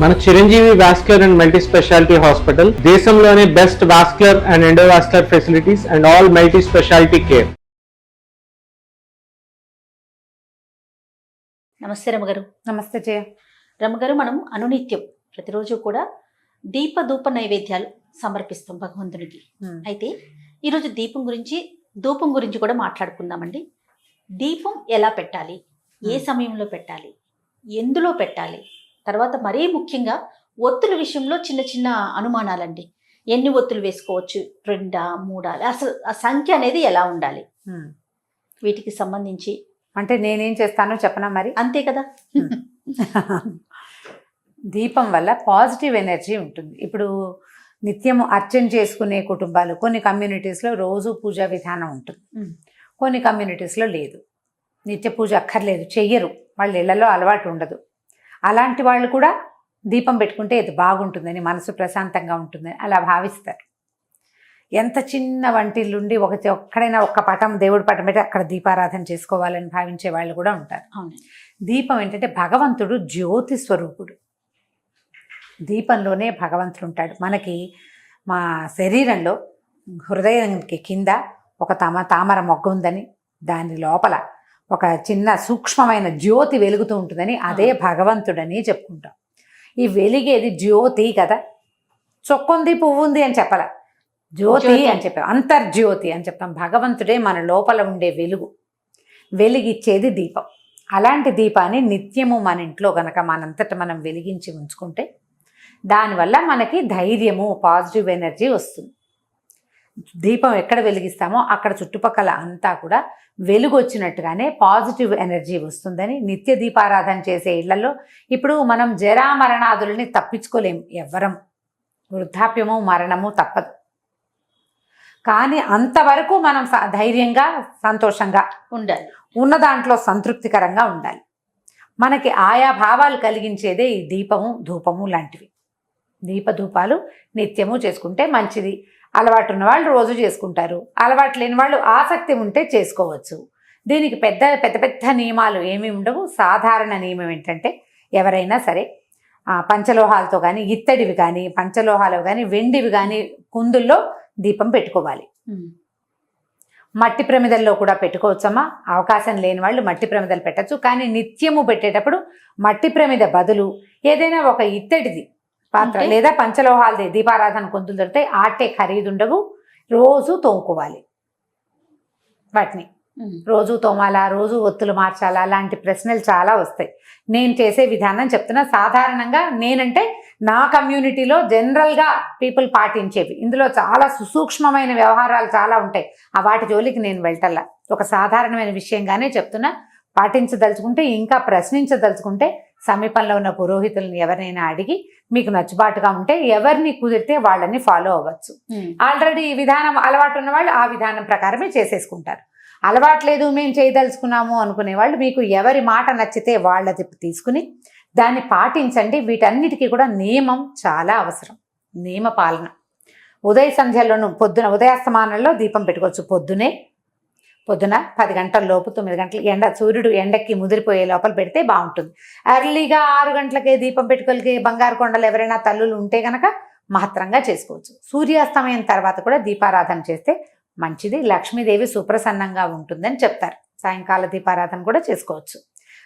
మన Chiranjeevi vascular and multi speciality hospital దేశంలోనే best vascular and endovascular facilities and all multi speciality care. నమస్తే రమగారు. నమస్తే జయ. రమగారు, మనం అనునిత్యం ప్రతిరోజు కూడా ధూప నైవేద్యాలు సమర్పిస్తాం భగవంతునికి. అయితే ఈరోజు ధూపం గురించి కూడా మాట్లాడుకుందామండి. దీపం ఎలా పెట్టాలి, ఏ సమయంలో పెట్టాలి, ఎందులో పెట్టాలి, తర్వాత మరీ ముఖ్యంగా ఒత్తుల విషయంలో చిన్న చిన్న అనుమానాలండి. ఎన్ని ఒత్తులు వేసుకోవచ్చు, 2 3, అసలు ఆ సంఖ్య అనేది ఎలా ఉండాలి, వీటికి సంబంధించి అంటే నేనేం చేస్తానో చెప్పనా మరి? అంతే కదా. దీపం వల్ల పాజిటివ్ ఎనర్జీ ఉంటుంది. ఇప్పుడు నిత్యము అర్చన చేసుకునే కుటుంబాలు కొన్ని కమ్యూనిటీస్లో రోజు పూజా విధానం ఉంటుంది, కొన్ని కమ్యూనిటీస్లో లేదు. నిత్య పూజ అక్కర్లేదు, చెయ్యరు, వాళ్ళ ఇళ్లలో అలవాటు ఉండదు. అలాంటి వాళ్ళు కూడా దీపం పెట్టుకుంటే ఇది బాగుంటుందని, మనసు ప్రశాంతంగా ఉంటుందని అలా భావిస్తారు. ఎంత చిన్న వంటిల్లుండి ఒక్కడైనా ఒక్క పటం, దేవుడి పటం పెట్టి అక్కడ దీపారాధన చేసుకోవాలని భావించే వాళ్ళు కూడా ఉంటారు. దీపం ఏంటంటే భగవంతుడు జ్యోతి స్వరూపుడు. దీపంలోనే భగవంతుడు ఉంటాడు. మనకి మా శరీరంలో హృదయానికి కింద ఒక తామర మొగ్గ ఉందని, దాని లోపల ఒక చిన్న సూక్ష్మమైన జ్యోతి వెలుగుతూ ఉంటుందని, అదే భగవంతుడని చెప్పుకుంటాం. ఈ వెలిగేది జ్యోతి కదా, చొక్కుంది పువ్వుంది అని చెప్పాల, జ్యోతి అని చెప్పాం, అంతర్జ్యోతి అని చెప్తాం. భగవంతుడే మన లోపల ఉండే వెలిగిచ్చేది దీపం. అలాంటి దీపాన్ని నిత్యము మన ఇంట్లో గనక మనంతట మనం వెలిగించి ఉంచుకుంటే దానివల్ల మనకి ధైర్యము, పాజిటివ్ ఎనర్జీ వస్తుంది. దీపం ఎక్కడ వెలిగిస్తామో అక్కడ చుట్టుపక్కల అంతా కూడా వెలుగు వచ్చినట్టుగానే పాజిటివ్ ఎనర్జీ వస్తుందని, నిత్య దీపారాధన చేసే ఇళ్లలో ఇప్పుడు మనం జరామరణాదులని తప్పించుకోలేము ఎవ్వరం. వృద్ధాప్యము, మరణము తప్పదు. కానీ అంతవరకు మనం ధైర్యంగా, సంతోషంగా ఉండాలి, ఉన్న దాంట్లో సంతృప్తికరంగా ఉండాలి. మనకి ఆయా భావాలు కలిగించేదే ఈ దీపము, ధూపము లాంటివి. దీపధూపాలు నిత్యము చేసుకుంటే మంచిది. అలవాటు ఉన్న వాళ్ళు రోజు చేసుకుంటారు, అలవాటు లేని వాళ్ళు ఆసక్తి ఉంటే చేసుకోవచ్చు. దీనికి పెద్ద పెద్ద నియమాలు ఏమీ ఉండవు. సాధారణ నియమం ఏంటంటే ఎవరైనా సరే పంచలోహాలతో కానీ, ఇత్తడివి కానీ, పంచలోహాలు కానీ, వెండివి కానీ కుందుల్లో దీపం పెట్టుకోవాలి. మట్టి ప్రమిదల్లో కూడా పెట్టుకోవచ్చమ్మా. అవకాశం లేని వాళ్ళు మట్టి ప్రమిదలు పెట్టచ్చు. కానీ నిత్యము పెట్టేటప్పుడు మట్టి ప్రమిద బదులు ఏదైనా ఒక ఇత్తడిది పాత్ర లేదా పంచలోహాలది దీపారాధన కుందులు దొరికితే ఆటే ఖరీదుండవు. రోజు తోముకోవాలి. వాటిని రోజు తోమాలా, రోజు ఒత్తులు మార్చాలా, అలాంటి ప్రశ్నలు చాలా వస్తాయి. నేను చేసే విధానం చెప్తున్నా. సాధారణంగా నేనంటే నా కమ్యూనిటీలో జనరల్గా పీపుల్ పాటించేవి. ఇందులో చాలా సుసూక్ష్మమైన వ్యవహారాలు చాలా ఉంటాయి. ఆ వాటి జోలికి నేను వెళ్ళటల్లా. ఒక సాధారణమైన విషయంగానే చెప్తున్నా. పాటించదలుచుకుంటే, ఇంకా ప్రశ్నించదలుచుకుంటే సమీపంలో ఉన్న పురోహితులను ఎవరినైనా అడిగి మీకు నచ్చుబాటుగా ఉంటే ఎవరిని కుదిరితే వాళ్ళని ఫాలో అవ్వచ్చు. ఆల్రెడీ ఈ విధానం అలవాటు ఉన్న వాళ్ళు ఆ విధానం ప్రకారమే చేసేసుకుంటారు. అలవాట్లేదు, మేము చేయదలుచుకున్నాము అనుకునే వాళ్ళు మీకు ఎవరి మాట నచ్చితే వాళ్ళది తీసుకుని దాన్ని పాటించండి. వీటన్నిటికీ కూడా నియమం చాలా అవసరం. నియమ పాలన. ఉదయ సంధ్యలోను, ఉదయాస్తమానంలో దీపం పెట్టుకోవచ్చు. పొద్దున 10 గంటల లోపు, 9 గంటలు సూర్యుడు ఎండకి ముదిరిపోయే లోపల పెడితే బాగుంటుంది. ఎర్లీగా 6 గంటలకే దీపం పెట్టుకోలికి బంగారు కొండలు ఎవరైనా తల్లులు ఉంటే కనుక మహత్తరంగా చేసుకోవచ్చు. సూర్యాస్తమయం తర్వాత కూడా దీపారాధన చేస్తే మంచిది. లక్ష్మీదేవి సుప్రసన్నంగా ఉంటుందని చెప్తారు. సాయంకాల దీపారాధన కూడా చేసుకోవచ్చు.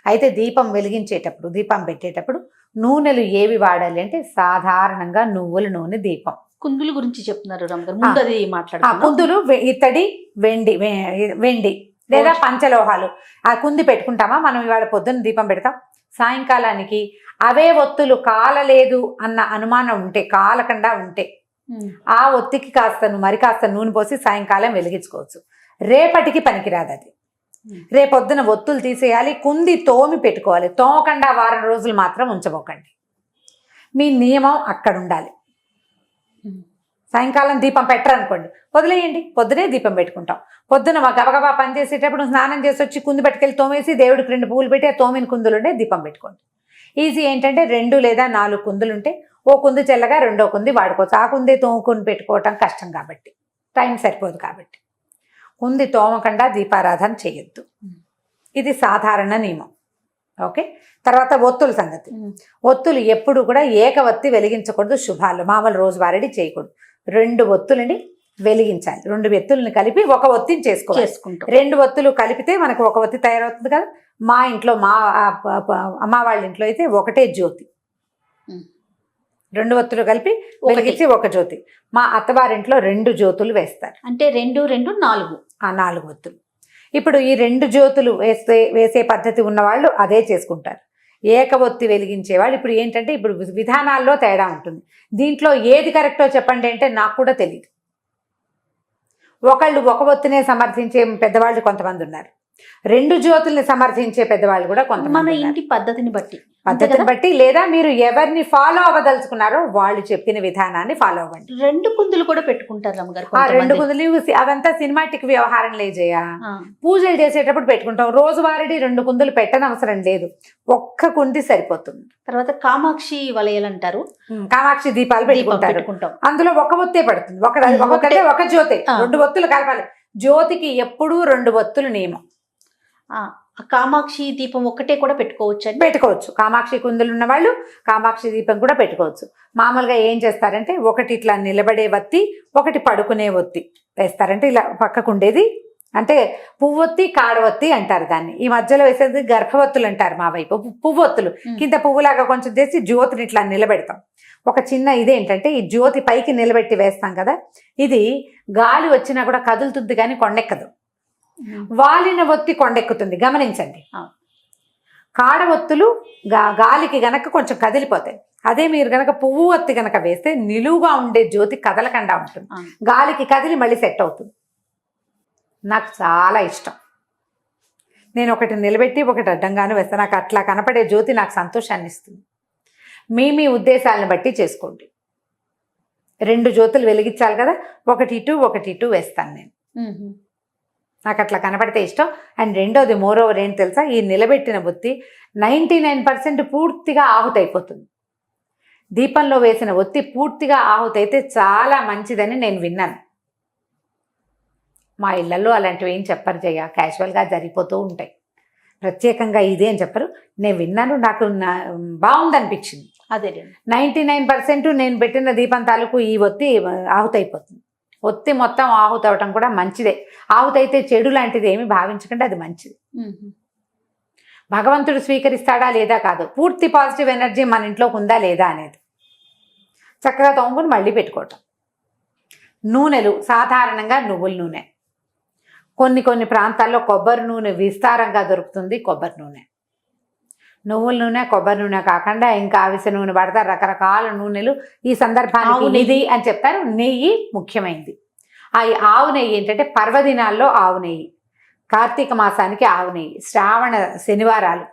అయితే దీపం వెలిగించేటప్పుడు, దీపం పెట్టేటప్పుడు నూనెలు ఏవి వాడాలి అంటే సాధారణంగా నువ్వుల నూనె దీపం. కుందుల గురించి చెప్తున్నారు రమగారు, ముందు అది మాట్లాడుతున్నాం. కుందులు ఇత్తడి, వెండి లేదా పంచలోహాలు. ఆ కుంది పెట్టుకుంటామా మనం? ఇవాళ పొద్దున్న దీపం పెడతాం, సాయంకాలానికి అవే ఒత్తులు కాలలేదు అన్న అనుమానం ఉంటే, కాలకుండా ఉంటే ఆ ఒత్తికి కాస్త నూనె పోసి సాయంకాలం వెలిగించుకోవచ్చు. రేపటికి పనికిరాదు అది. రేపొద్దున ఒత్తులు తీసేయాలి, కుంది తోమి పెట్టుకోవాలి. తోమకుండా వారం రోజులు మాత్రం ఉంచబోకండి. మీ నియమం అక్కడ ఉండాలి. సాయంకాలం దీపం పెట్టరనుకోండి, వదిలేయండి. పొద్దునే దీపం పెట్టుకుంటాం. పొద్దున గబగబా పని చేసేటప్పుడు స్నానం చేసి వచ్చి కుంది పట్టుకెళ్ళి తోమేసి దేవుడికి 2 పువ్వులు పెట్టి ఆ తోమిన కుందులుంటే దీపం పెట్టుకోండి. ఈజీ ఏంటంటే 2 లేదా 4 కుందులుంటే ఓ కుంది చెల్లగా రెండో కుంది వాడుకోవచ్చు. ఆ కుందే తోముకొని పెట్టుకోవటం కష్టం కాబట్టి, టైం సరిపోదు కాబట్టి కుంది తోమకుండా దీపారాధన చేయొద్దు. ఇది సాధారణ నియమం. ఓకే. తర్వాత ఒత్తుల సంగతి. ఒత్తులు ఎప్పుడు కూడా ఏకవత్తి వెలిగించకూడదు శుభాలు, మామూలు రోజువారీ చేయకూడదు. 2 ఒత్తులని వెలిగించాలి. 2 ఒత్తులను కలిపి ఒక ఒత్తిని చేసుకోవాలి. 2 ఒత్తులు కలిపితే మనకు ఒక ఒత్తి తయారవుతుంది కదా. మా ఇంట్లో మా అమ్మ వాళ్ళ ఇంట్లో అయితే ఒకటే జ్యోతి, 2 ఒత్తులు కలిపి వెలిగించి ఒక జ్యోతి. మా అత్తవారింట్లో 2 జ్యోతులు వేస్తారు. అంటే 2 2 4 4 ఒత్తులు. ఇప్పుడు ఈ 2 జ్యోతులు వేసే పద్ధతి ఉన్నవాళ్ళు అదే చేసుకుంటారు. ఏకవొత్తి వెలిగించే వాళ్ళు ఇప్పుడు ఏంటంటే ఇప్పుడు విధానాల్లో తేడా ఉంటుంది. దీంట్లో ఏది కరెక్టో చెప్పండి అంటే నాకు కూడా తెలియదు. ఒకళ్ళు ఒక ఒత్తినే సమర్థించే పెద్దవాళ్ళు కొంతమంది ఉన్నారు, 2 జ్యోతుల్ని సమర్థించే పెద్దవాళ్ళు కూడా కొంతమంది. మన ఇంటి పద్ధతిని బట్టి లేదా మీరు ఎవరిని ఫాలో అవ్వదలుచుకున్నారో వాళ్ళు చెప్పిన విధానాన్ని ఫాలో అవ్వండి. 2 కుందులు కూడా పెట్టుకుంటారు రమ్మగారు. ఆ 2 కుందులు అవంతా సినిమాటిక్ వ్యవహారం లేజేయా. పూజలు చేసేటప్పుడు పెట్టుకుంటాం, రోజువారీ 2 కుందులు పెట్టనవసరం లేదు, ఒక్క కుంది సరిపోతుంది. తర్వాత కామాక్షి వలయాలు అంటారు, కామాక్షి దీపాలు పెట్టుకుంటారు. అందులో ఒక ఒత్తే పడుతుంది, ఒక జ్యోతి. 2 ఒత్తులు కలపాలి. జ్యోతికి ఎప్పుడూ 2 ఒత్తులు నియమం. కామాక్షి దీపం ఒక్కటే కూడా పెట్టుకోవచ్చు. కామాక్షి కుందులు ఉన్న వాళ్ళు కామాక్షి దీపం కూడా పెట్టుకోవచ్చు. మామూలుగా ఏం చేస్తారంటే ఒకటి ఇట్లా నిలబడే ఒత్తి, ఒకటి పడుకునే ఒత్తి వేస్తారంటే ఇలా పక్కకు ఉండేది అంటే పువ్వొత్తి కాడవొత్తి అంటారు దాన్ని. ఈ మధ్యలో వేసేది గర్భవత్తులు అంటారు మా వైపు. పువ్వొత్తులు కింద పువ్వులాగా కొంచెం చేసి జ్యోతిని ఇట్లా నిలబెడతాం. ఒక చిన్న ఇదేంటంటే ఈ జ్యోతి పైకి నిలబెట్టి వేస్తాం కదా, ఇది గాలి వచ్చినా కూడా కదులుతుంది కానీ కొండెక్కదు. వాలిన ఒత్తి కొండెక్కుతుంది, గమనించండి. కాడ ఒత్తులు గాలికి గనక కొంచెం కదిలిపోతాయి. అదే మీరు గనక పువ్వు ఒత్తి గనక వేస్తే నిలువుగా ఉండే జ్యోతి కదలకుండా ఉంటుంది, గాలికి కదిలి మళ్ళీ సెట్ అవుతుంది. నాకు చాలా ఇష్టం. నేను ఒకటి నిలబెట్టి ఒకటి అడ్డంగాను వేస్తాను. నాకు అట్లా కనపడే జ్యోతి నాకు సంతోషాన్ని ఇస్తుంది. మీ ఉద్దేశాలను బట్టి చేసుకోండి. 2 జ్యోతులు వెలిగించాలి కదా, ఒకటి ఇటు వేస్తాను నేను. నాకు అట్లా కనపడితే ఇష్టం. అండ్ రెండోది మోరోవర్ ఏంటి తెలుసా, ఈ నిలబెట్టిన ఒత్తి 99% పూర్తిగా ఆహుతైపోతుంది. దీపంలో వేసిన ఒత్తి పూర్తిగా ఆహుతైతే చాలా మంచిదని నేను విన్నాను. మా ఇళ్లలో అలాంటివి ఏం చెప్పరు జయ, క్యాజువల్గా జరిగిపోతూ ఉంటాయి. ప్రత్యేకంగా ఇదే అని చెప్పరు. నేను విన్నాను, నాకు బాగుందనిపించింది. అదే 99% నేను పెట్టిన దీపం తాలూకు ఈ ఒత్తి ఆహుతైపోతుంది. ఒత్తి మొత్తం ఆహుతవటం కూడా మంచిదే. ఆహుతైతే చెడు లాంటిది ఏమి భావించకండి, అది మంచిది. భగవంతుడు స్వీకరిస్తాడా లేదా కాదు, పూర్తి పాజిటివ్ ఎనర్జీ మన ఇంట్లోకి ఉందా లేదా అనేది చక్కగా తోముకుని మళ్ళీ పెట్టుకోవటం. నూనెలు సాధారణంగా నువ్వుల నూనె, కొన్ని ప్రాంతాల్లో కొబ్బరి నూనె విస్తారంగా దొరుకుతుంది. కొబ్బరి నూనె, నువ్వుల నూనె, కొబ్బరి నూనె కాకుండా ఇంకా అవిసె నూనె పడతారు, రకరకాల నూనెలు. ఈ సందర్భానికి ఇది అని చెప్తారు. నెయ్యి ముఖ్యమైనది. ఆ ఆవు నెయ్యి ఏంటంటే పర్వదినాల్లో ఆవు నెయ్యి, కార్తీక మాసానికి ఆవు నెయ్యి, శ్రావణ శనివారాలు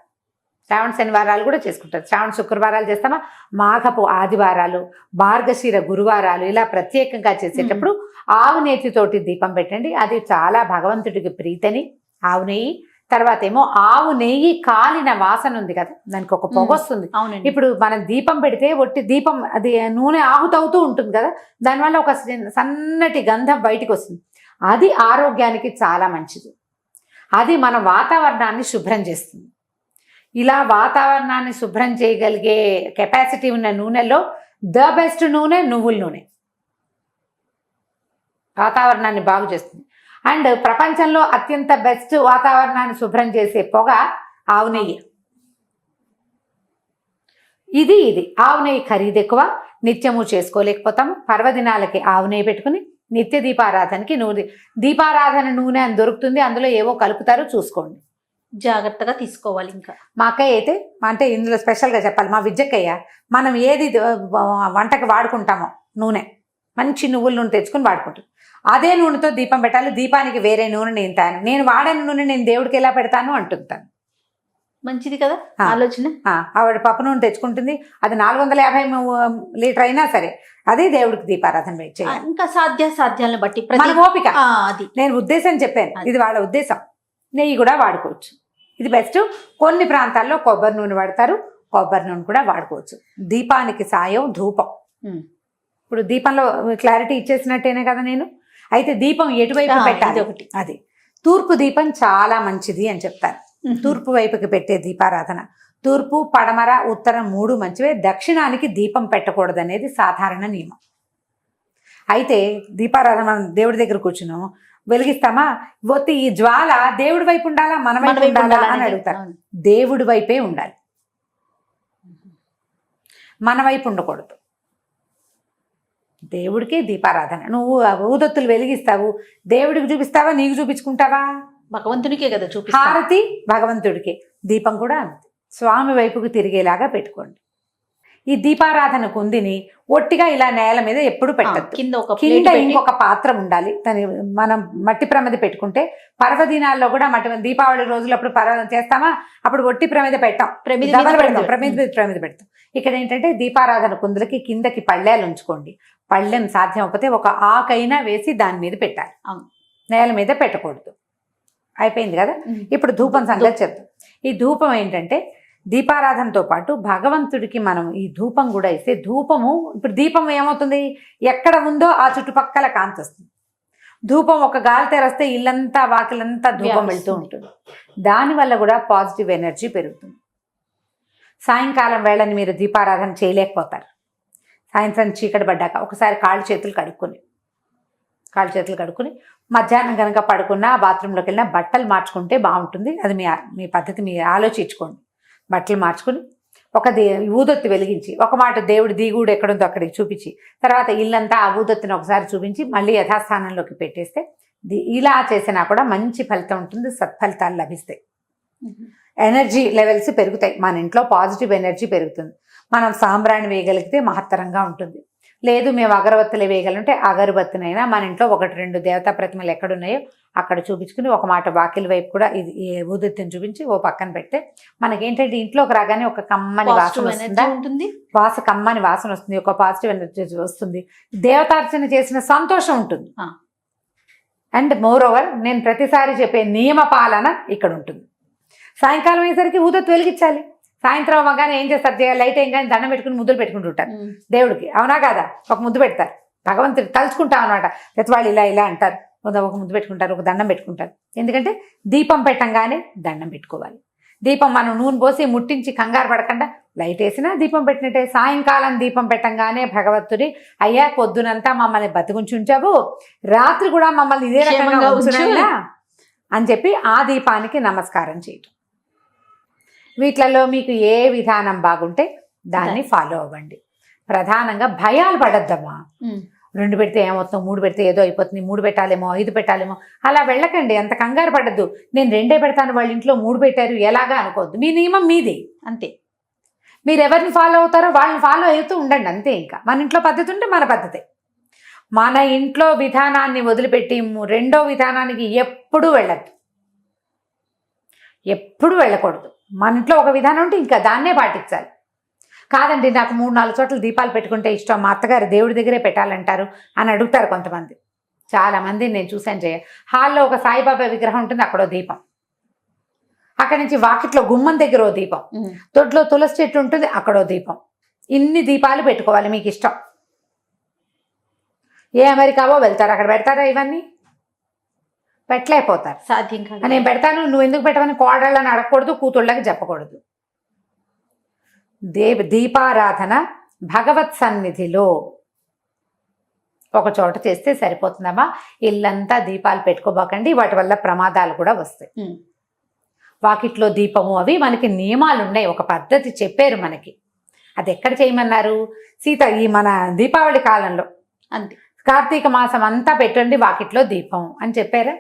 కూడా చేసుకుంటారు. శ్రావణ శుక్రవారాలు చేస్తామా, మాఘపు ఆదివారాలు, మార్గశిర గురువారాలు ఇలా ప్రత్యేకంగా చేసేటప్పుడు ఆవు నేతితోటి దీపం పెట్టండి. అది చాలా భగవంతుడికి ప్రీతని ఆవు నెయ్యి. తర్వాత ఏమో ఆవు నెయ్యి కాలిన వాసన ఉంది కదా, దానికి ఒక పొగ వస్తుంది. ఇప్పుడు మనం దీపం పెడితే ఒట్టి దీపం అది నూనె ఆహుతవుతూ ఉంటుంది కదా, దానివల్ల ఒక సన్నటి గంధం బయటికి వస్తుంది. అది ఆరోగ్యానికి చాలా మంచిది. అది మన వాతావరణాన్ని శుభ్రం చేస్తుంది. ఇలా వాతావరణాన్ని శుభ్రం చేయగలిగే కెపాసిటీ ఉన్న నూనెలో ద బెస్ట్ నూనె నువ్వుల నూనె. వాతావరణాన్ని బాగు చేస్తుంది. అండ్ ప్రపంచంలో అత్యంత బెస్ట్ వాతావరణాన్ని శుభ్రం చేసే పొగ ఆవు నెయ్యి. ఇది ఆవు నెయ్యి ఖరీదు ఎక్కువ, నిత్యము చేసుకోలేకపోతాము. పర్వదినాలకి ఆవు నెయ్యి పెట్టుకుని నిత్య దీపారాధనకి దీపారాధన నూనె అని దొరుకుతుంది, అందులో ఏవో కలుపుతారో చూసుకోండి, జాగ్రత్తగా తీసుకోవాలి. ఇంకా మా అక్కయ్య అయితే అంటే ఇందులో స్పెషల్గా చెప్పాలి, మా విజ్జక్కయ్య మనం ఏది వంటకి వాడుకుంటామో నూనె మంచి నువ్వుల నూనె తెచ్చుకొని వాడుకుంటాం. అదే నూనెతో దీపం పెట్టాలి, దీపానికి వేరే నూనె నేను వాడిన నూనె నేను దేవుడికి ఎలా పెడతాను అంటుంటాను. మంచిది కదా ఆలోచన. ఆవిడ పప్పు నూనె తెచ్చుకుంటుంది, అది 450 లీటర్ అయినా సరే అదే దేవుడికి దీపారాధన చేయాలి. ఇంకా సాధ్యాలను బట్టి మన ఓపిక. అది నేను ఉద్దేశం చెప్పాను, ఇది వాళ్ళ ఉద్దేశం. నెయ్యి కూడా వాడుకోవచ్చు, ఇది బెస్ట్. కొన్ని ప్రాంతాల్లో కొబ్బరి నూనె వాడతారు, కొబ్బరి నూనె కూడా వాడుకోవచ్చు. దీపానికి సాయం ధూపం. ఇప్పుడు దీపంలో క్లారిటీ ఇచ్చేసినట్టేనే కదా నేను. అయితే దీపం ఎటువైపు పెట్టాలి ఒకటి, అది తూర్పు దీపం చాలా మంచిది అని చెప్తారు. తూర్పు వైపుకి పెట్టే దీపారాధన. తూర్పు, పడమర, ఉత్తరం 3 మంచివే. దక్షిణానికి దీపం పెట్టకూడదు అనేది సాధారణ నియమం. అయితే దీపారాధన మనం దేవుడి దగ్గర కూర్చున్నాం, వెలిగిస్తామా, ఒత్తి ఈ జ్వాల దేవుడి వైపు ఉండాలా మన వైపు ఉండాలా అని అడుగుతారు. దేవుడి వైపే ఉండాలి, మన వైపు ఉండకూడదు. దేవుడికి దీపారాధన. నువ్వు ఊదొత్తులు వెలిగిస్తావు, దేవుడికి చూపిస్తావా, నీకు చూపించుకుంటావా? భగవంతునికే కదా హారతి భగవంతుడికి, దీపం కూడా అంతే. స్వామి వైపుకు తిరిగేలాగా పెట్టుకోండి. ఈ దీపారాధన కుందిని ఒట్టిగా ఇలా నేల మీద ఎప్పుడు పెట్టద్దు. కింద ఇంకొక పాత్ర ఉండాలి. మనం మట్టి ప్రమిద పెట్టుకుంటే పర్వదినాల్లో కూడా దీపావళి రోజులప్పుడు చేస్తామా, అప్పుడు ఒట్టి ప్రమిద పెట్టాం, ప్రమిద పెడతాం. ఇక్కడ ఏంటంటే దీపారాధన కుందులకి కిందకి పళ్ళేలు ఉంచుకోండి. పళ్ళెం సాధ్యం అవ్వకపోతే ఒక ఆకైనా వేసి దాని మీద పెట్టాలి, నేల మీద పెట్టకూడదు. అయిపోయింది కదా. ఇప్పుడు ధూపం సంగతి చెప్తాం. ఈ ధూపం ఏంటంటే దీపారాధనతో పాటు భగవంతుడికి మనం ఈ ధూపం కూడా ఇస్తే, ధూపము ఇప్పుడు దీపం ఏమవుతుంది, ఎక్కడ ఉందో ఆ చుట్టుపక్కల కాంతి వస్తుంది. ధూపం ఒక గాలి తెరస్తే ఇల్లంతా వాకిలంతా ధూపం వెళ్తూ ఉంటుంది. దానివల్ల కూడా పాజిటివ్ ఎనర్జీ పెరుగుతుంది. సాయంకాలం వేళని మీరు దీపారాధన చేయలేకపోతారు. సాయంత్రం చీకటి పడ్డాక ఒకసారి కాళ్ళు చేతులు కడుక్కుని మధ్యాహ్నం కనుక పడుకున్నా, బాత్రూంలోకి వెళ్ళినా బట్టలు మార్చుకుంటే బాగుంటుంది. అది మీ పద్ధతి మీరు ఆలోచించుకోండి. బట్టలు మార్చుకుని ఒక ఊదొత్తి వెలిగించి, ఒక మాట దేవుడి దిగుడు ఎక్కడుందో అక్కడికి చూపించి, తర్వాత ఇల్లంతా ఆ ఊదొత్తిని ఒకసారి చూపించి మళ్ళీ యథాస్థానంలోకి పెట్టేస్తే, ఇలా చేసినా కూడా మంచి ఫలితం ఉంటుంది, సత్ఫలితాలు లభిస్తాయి. ఎనర్జీ లెవెల్స్ పెరుగుతాయి, మన ఇంట్లో పాజిటివ్ ఎనర్జీ పెరుగుతుంది. మనం సాంబ్రాణి వేయగలిగితే మహత్తరంగా ఉంటుంది. లేదు మేము అగరబత్తులు వేయగలంటే అగరబత్తినైనా మన ఇంట్లో 1-2 దేవతా ప్రతిమలు ఎక్కడున్నాయో అక్కడ చూపించుకుని ఒక మాట వాకిలి వైపు కూడా ఇది ఊదొత్తిని చూపించి ఓ పక్కన పెడితే మనకేంటంటే ఇంట్లోకి రాగానే ఒక కమ్మని వాసన ఉంటుంది, కమ్మని వాసన వస్తుంది, ఒక పాజిటివ్ ఎనర్జీ వస్తుంది, దేవతార్చన చేసిన సంతోషం ఉంటుంది. అండ్ మోర్ ఓవర్ నేను ప్రతిసారి చెప్పే నియమ పాలన ఇక్కడ ఉంటుంది. సాయంకాలం అయ్యేసరికి ఊదొత్తి వెలిగించాలి. సాయంత్రం అవ్వగానే ఏం చేస్తారు, లైట్ ఏం కానీ దండం పెట్టుకుని ముద్దులు పెట్టుకుంటుంటారు దేవుడికి, అవునా కాదా? ఒక ముద్దు పెడతారు, భగవంతుడు తలుచుకుంటాం అనమాట. వాళ్ళు ఇలా అంటారు, ఒక ముద్దు పెట్టుకుంటారు, ఒక దండం పెట్టుకుంటారు. ఎందుకంటే దీపం పెట్టంగానే దండం పెట్టుకోవాలి. దీపం మనం నూనె పోసి ముట్టించి కంగారు పడకుండా లైట్ వేసినా దీపం పెట్టినట్టే. సాయంకాలం దీపం పెట్టంగానే భగవంతుడి, అయ్యా పొద్దునంతా మమ్మల్ని బతికుంచుంచావు, రాత్రి కూడా మమ్మల్ని ఇదే రకంగా ఉంచునైనా అని చెప్పి ఆ దీపానికి నమస్కారం చేయటం. వీటిలలో మీకు ఏ విధానం బాగుంటే దాన్ని ఫాలో అవ్వండి. ప్రధానంగా భయాలు పడద్దమ్మా. 2 పెడితే ఏమవుతుందో, 3 పెడితే ఏదో అయిపోతుంది, 3 పెట్టాలేమో 5 పెట్టాలేమో అలా వెళ్ళకండి. అంత కంగారు పడద్దు. నేను 2 పెడతాను, వాళ్ళ ఇంట్లో 3 పెట్టారు ఎలాగా అనుకోవద్దు. మీ నియమం మీదే, అంతే. మీరు ఎవరిని ఫాలో అవుతారో వాళ్ళని ఫాలో అవుతూ ఉండండి, అంతే. ఇంకా మన ఇంట్లో పద్ధతి ఉంటే మన పద్ధతే. మన ఇంట్లో విధానాన్ని వదిలిపెట్టి రెండో విధానానికి ఎప్పుడూ వెళ్ళద్దు, ఎప్పుడు వెళ్ళకూడదు. మన ఇంట్లో ఒక విధానం ఉంటే ఇంకా దాన్నే పాటించాలి. కాదండి నాకు 3-4 చోట్ల దీపాలు పెట్టుకుంటే ఇష్టం, మా అత్తగారు దేవుడి దగ్గరే పెట్టాలంటారు అని అడుగుతారు కొంతమంది. చాలామంది నేను చూశాను. హాల్లో ఒక సాయిబాబా విగ్రహం ఉంటుంది, అక్కడో దీపం. అక్కడి నుంచి వాకిట్లో గుమ్మం దగ్గర ఓ దీపం, తొడ్లో తులసి చెట్టు ఉంటుంది, అక్కడో దీపం. ఇన్ని దీపాలు పెట్టుకోవాలి మీకు ఇష్టం. ఏ అమెరికావో వెళ్తారు, అక్కడ పెడతారా? ఇవన్నీ పెట్టలేకపోతారు, సాధ్యం కాదు. నేను పెడతాను, నువ్వు ఎందుకు పెట్టమని కోడళ్ళని అడగకూడదు, కూతుళ్ళకి చెప్పకూడదు. దీపారాధన భగవత్ సన్నిధిలో ఒక చోట చేస్తే సరిపోతుందమ్మా. ఇల్లంతా దీపాలు పెట్టుకోబాకండి, వాటి వల్ల ప్రమాదాలు కూడా వస్తాయి. వాకిట్లో దీపము అవి మనకి నియమాలు ఉన్నాయి, ఒక పద్ధతి చెప్పారు మనకి. అది ఎక్కడ చేయమన్నారు? ఈ మన దీపావళి కాలంలో అంతే, కార్తీక మాసం అంతా పెట్టండి వాకిట్లో దీపం అని చెప్పారా?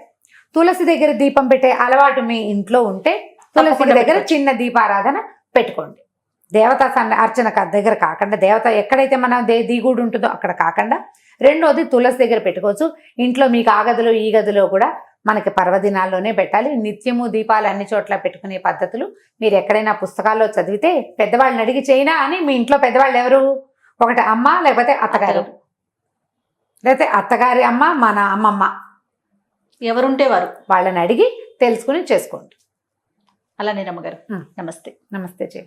తులసి దగ్గర దీపం పెట్టే అలవాటు మీ ఇంట్లో ఉంటే తులసి దగ్గర చిన్న దీపారాధన పెట్టుకోండి. దేవతా అర్చన దగ్గర కాకుండా, దేవత ఎక్కడైతే మన దిగుడు ఉంటుందో అక్కడ కాకుండా, రెండోది తులసి దగ్గర పెట్టుకోవచ్చు. ఇంట్లో మీకు ఆ గదిలో ఈ గదిలో కూడా మనకి పర్వదినాల్లోనే పెట్టాలి. నిత్యము దీపాలు అన్ని చోట్ల పెట్టుకునే పద్ధతులు మీరు ఎక్కడైనా పుస్తకాల్లో చదివితే, పెద్దవాళ్ళని అడిగి చేయనా అని. మీ ఇంట్లో పెద్దవాళ్ళు ఎవరు? ఒకటి అమ్మ, లేకపోతే అత్తగారు, లేకపోతే అత్తగారి అమ్మ, మన అమ్మమ్మ, ఎవరుంటే వారు వాళ్ళని అడిగి తెలుసుకుని చేసుకోండి. అలానే రమ్మగారు, నమస్తే. నమస్తే.